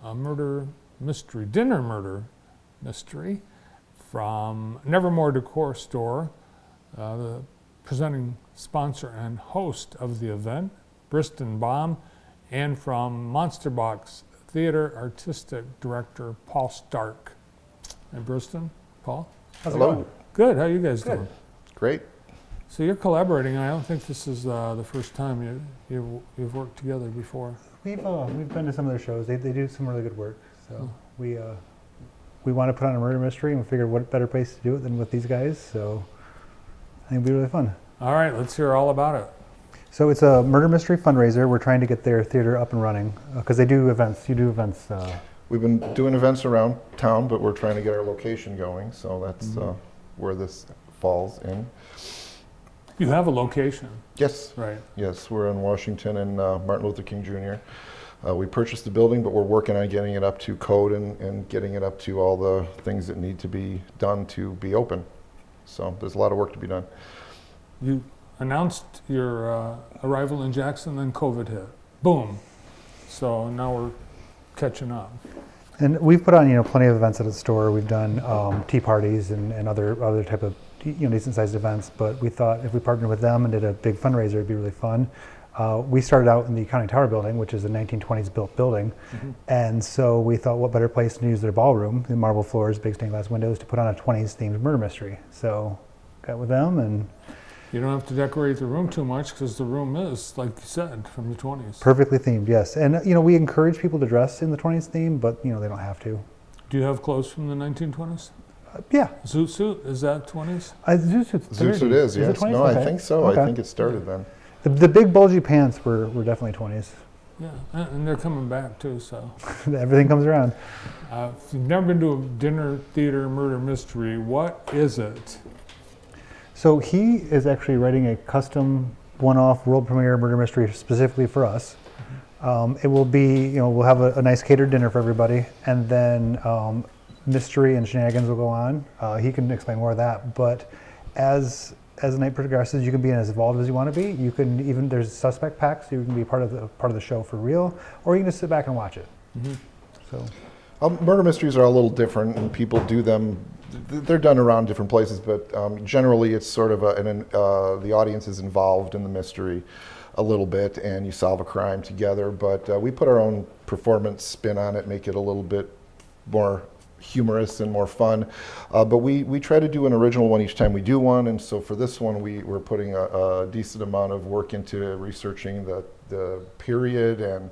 a dinner murder mystery from Nevermore Decor Store, the presenting sponsor and host of the event, Briston Baum, and from Monster Box Theater Artistic Director Paul Stark. Hey, Briston, Paul? How's it going? Good, how you guys doing? Great. So you're collaborating, I don't think this is the first time you've worked together before. We've been to some of their shows. They do some really good work. So we want to put on a murder mystery, and we figured what better place to do it than with these guys. So I think it'll be really fun. All right, let's hear all about it. So it's a murder mystery fundraiser. We're trying to get their theater up and running because they do events. You do events. We've been doing events around town, but we're trying to get our location going. So that's where this falls in. You have a location. Yes. Right. Yes, we're in Washington and Martin Luther King Jr. We purchased the building, but we're working on getting it up to code and getting it up to all the things that need to be done to be open. So there's a lot of work to be done. You announced your arrival in Jackson, then COVID hit. Boom. So now we're catching up. And we've put on plenty of events at the store. We've done tea parties and other type of decent sized events. But we thought if we partnered with them and did a big fundraiser, it'd be really fun. We started out in the County Tower building, which is a 1920s built building. And so we thought what better place to use their ballroom, the marble floors, big stained glass windows, to put on a 20s themed murder mystery. So got with them, and you don't have to decorate the room too much because the room is, like you said, from the 20s. Perfectly themed, yes. And we encourage people to dress in the 20s theme, but they don't have to. Do you have clothes from the 1920s? Yeah. Zoot suit, is that 20s? Zoot suit is, yes. It 20s? No, Okay. I think so. Okay. I think it started then. The big bulgy pants were definitely 20s. Yeah, and they're coming back too, so. Everything comes around. If you've never been to a dinner theater murder mystery, what is it? So he is actually writing a custom one-off world premiere murder mystery specifically for us. It will be, we'll have a nice catered dinner for everybody, and then mystery and shenanigans will go on. He can explain more of that, but as the night progresses, you can be as involved as you want to be. You can even, there's suspect packs, so you can be part of the show for real, or you can just sit back and watch it. So, murder mysteries are a little different, and people do them. They're done around different places, but generally it's sort of the audience is involved in the mystery a little bit, and you solve a crime together. But we put our own performance spin on it, make it a little bit more humorous and more fun. But we try to do an original one each time we do one, and so for this one we're putting a decent amount of work into researching the period and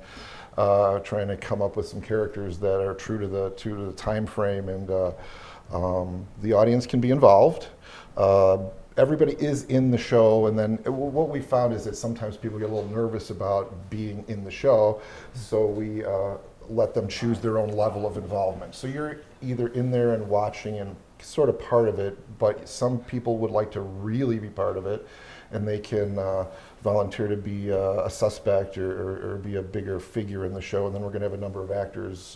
trying to come up with some characters that are true to the time frame, and the audience can be involved. Everybody is in the show, and then what we found is that sometimes people get a little nervous about being in the show, so we let them choose their own level of involvement. So you're either in there and watching and sort of part of it, but some people would like to really be part of it, and they can volunteer to be a suspect or be a bigger figure in the show. And then we're going to have a number of actors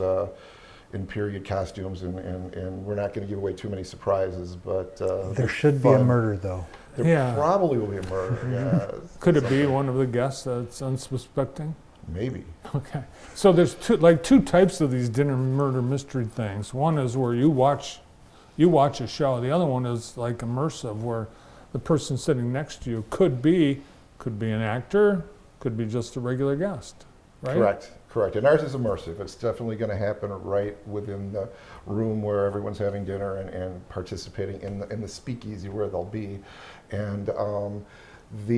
in period costumes, and we're not going to give away too many surprises, but there should be a murder, though. There probably will be a murder. Yeah. Could it be one of the guests that's unsuspecting? Maybe. Okay. So there's two types of these dinner murder mystery things. One is where you watch a show. The other one is like immersive, where the person sitting next to you could be an actor, could be just a regular guest, right? Correct. And ours is immersive. It's definitely going to happen right within the room where everyone's having dinner and participating in the speakeasy where they'll be. And if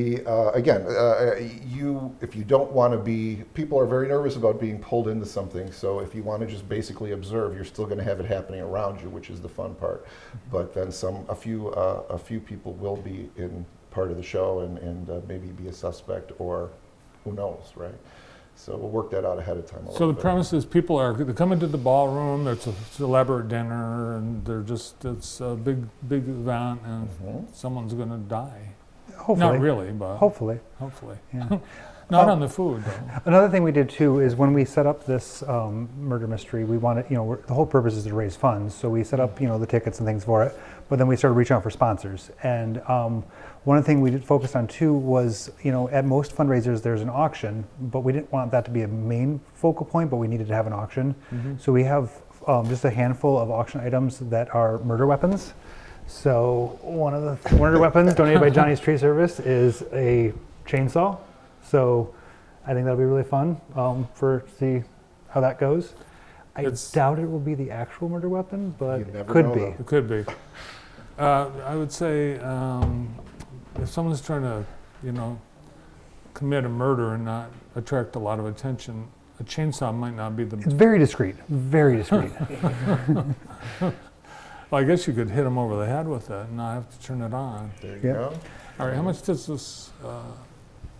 you don't want to be, people are very nervous about being pulled into something. So if you want to just basically observe, you're still going to have it happening around you, which is the fun part. But then a few people will be in part of the show and maybe be a suspect, or who knows, right? So we'll work that out ahead of time. So the premise is they come into the ballroom, it's an elaborate dinner, and it's a big event, and someone's going to die. Hopefully. Not really, but hopefully. Hopefully. Yeah. Not on the food, though. Another thing we did too is when we set up this murder mystery, we wanted, the whole purpose is to raise funds. So we set up, the tickets and things for it, but then we started reaching out for sponsors. And one of the things we did focus on too was, at most fundraisers there's an auction, but we didn't want that to be a main focal point, but we needed to have an auction. So we have just a handful of auction items that are murder weapons. So one of the murder weapons donated by Johnny's Tree Service is a chainsaw. So I think that'll be really fun for see how that goes. I doubt it will be the actual murder weapon, but could be. It could be. I would say if someone's trying to, commit a murder and not attract a lot of attention, a chainsaw might not be the. It's very discreet. Very discreet. Well, I guess you could hit them over the head with it and not have to turn it on. There you go. All right, how much does this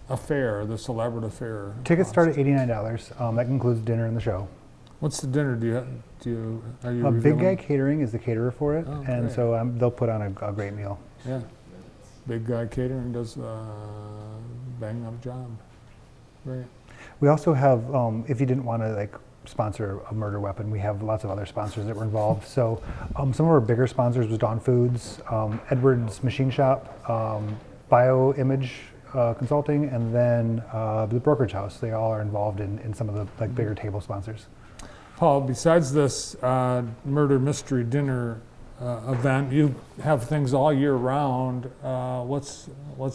affair, this elaborate affair? Tickets cost? start at $89. That includes dinner and the show. What's the dinner? Are you Big Guy revealing? Catering is the caterer for it, Oh, and great. so they'll put on a great meal. Yeah, Big Guy Catering does a bang up job. Great. We also have, if you didn't want to sponsor a murder weapon, we have lots of other sponsors that were involved. So some of our bigger sponsors was Dawn Foods, Edwards Machine Shop, Bioimage Consulting, and then the Brokerage House. They all are involved in some of the bigger table sponsors. Paul, besides this murder mystery dinner event, you have things all year round. What's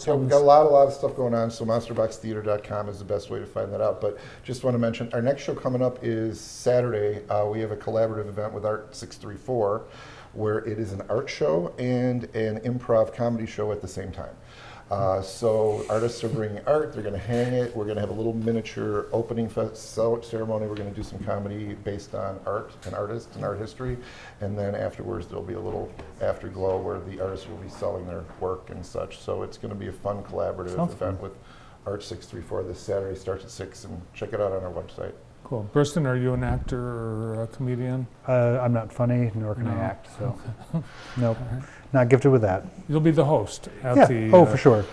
Yeah, we've got a lot of stuff going on, so monsterboxtheater.com is the best way to find that out. But just want to mention, our next show coming up is Saturday. We have a collaborative event with Art 634, where it is an art show and an improv comedy show at the same time. So artists are bringing art, they're going to hang it, we're going to have a little miniature opening ceremony, we're going to do some comedy based on art and artists and art history, and then afterwards there'll be a little afterglow where the artists will be selling their work and such. So it's going to be a fun collaborative event with Art 634 this Saturday, starts at 6, and check it out on our website. Cool. Burston, are you an actor or a comedian? I'm not funny, nor can I No. act, so nope, not gifted with that. You'll be the host at Yeah, the. for sure.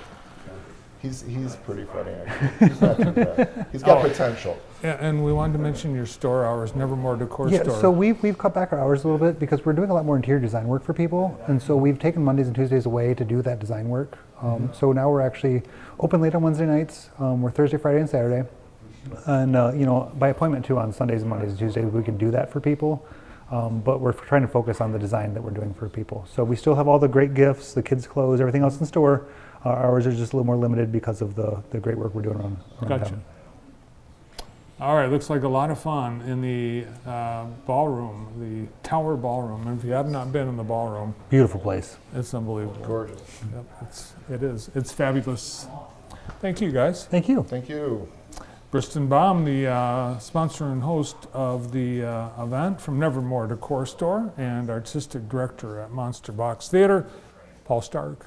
He's pretty funny, actually. He's not too bad. He's got potential. Yeah, and we wanted to mention your store hours, Nevermore Decor Yeah, Store. so we've cut back our hours a little bit because we're doing a lot more interior design work for people, and so we've taken Mondays and Tuesdays away to do that design work. So now we're actually open late on Wednesday nights. We're Thursday, Friday, and Saturday, and by appointment too on Sundays and Mondays and Tuesdays we can do that for people. But we're trying to focus on the design that we're doing for people. So we still have all the great gifts, the kids' clothes, everything else in store. Our hours are just a little more limited because of the great work we're doing around Gotcha. town. All right, looks like a lot of fun in the ballroom, the Tower Ballroom. And if you have not been in the ballroom, Beautiful place. it's unbelievable. Gorgeous. Yep, it is. It's fabulous. Thank you, guys. Thank you. Thank you. Briston Baum, the sponsor and host of the event from Nevermore Decor Store and artistic director at Monster Box Theater, Paul Stark.